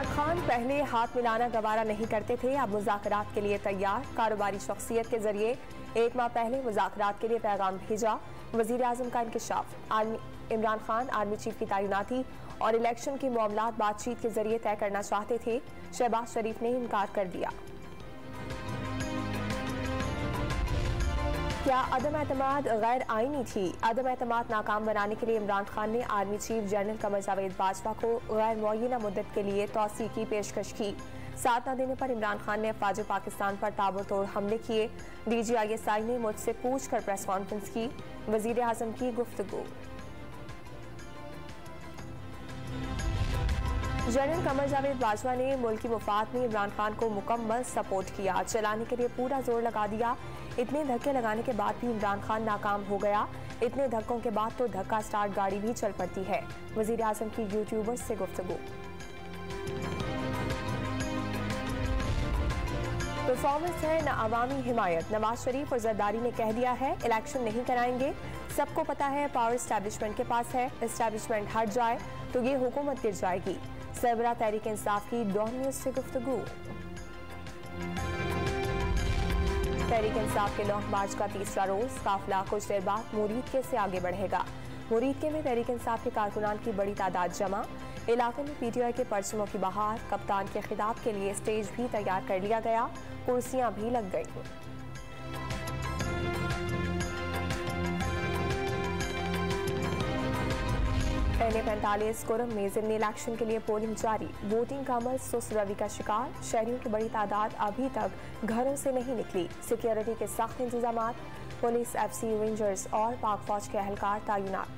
इमरान खान पहले हाथ मिलाना गवारा नहीं करते थे, अब मुज़ाकरात के लिए तैयार। कारोबारी शख्सियत के जरिए 1 माह पहले मुज़ाकरात के लिए पैगाम भेजा। वज़ीर आज़म का इंकशाफ। इमरान खान आर्मी चीफ की तैनाती और इलेक्शन के मामलात बातचीत के जरिए तय करना चाहते थे। शहबाज शरीफ ने इनकार कर दिया। क्या अदम एतमाद गैर आईनी थी? अदम एतमाद नाकाम बनाने के लिए इमरान खान ने army chief general Qamar Javed Bajwa को गैर मुअय्यना मुद्दत के लिए तौसी की पेशकश की। साथ न देने पर इमरान खान ने अफवाज पाकिस्तान पर ताबड़तोड़ हमले किए। DGISI ने मुझसे पूछ कर प्रेस कॉन्फ्रेंस की। वजीर आजम की गुफ्तगू। जनरल कमर जावेद बाजवा ने मुल्क की मुफाद में इमरान खान को मुकम्मल सपोर्ट किया, चलाने के लिए पूरा जोर लगा दिया। इतने धक्के लगाने के बाद भी इमरान खान नाकाम हो गया। इतने धक्कों के बाद तो धक्का स्टार्ट गाड़ी भी चल पड़ती है। वजीर आजम की यूट्यूबर्स से गुफ्तगू। परफॉर्मेंस है न अवामी हिमायत। नवाज शरीफ और जरदारी ने कह दिया है इलेक्शन नहीं कराएंगे। सबको पता है पावर एस्टैब्लिशमेंट के पास है। एस्टैब्लिशमेंट हट जाए तो ये हुकूमत गिर जाएगी। सरबराह तहरीक इंसाफ की डॉन न्यूज से गुफ्तगू। तहरीक इंसाफ के लॉन्ग मार्च का तीसरा रोज। काफिला कुछ देर बाद मुरीदके से आगे बढ़ेगा। मुरीदके में तहरीक इंसाफ के कारकुनान की बड़ी तादाद जमा। इलाके में PTI के परचमों की बहार। कप्तान के खिताब के लिए स्टेज भी तैयार कर लिया गया। कुर्सियां भी लग गई। NA-45 कुरम में ज़िमनी इलेक्शन के लिए पोलिंग जारी। वोटिंग का अमल सुस्त रवि का शिकार। शहरियों की बड़ी तादाद अभी तक घरों से नहीं निकली। सिक्योरिटी के सख्त इंतजामात। पुलिस, FC, रेंजर्स और पाक फौज के अहलकार तैनात।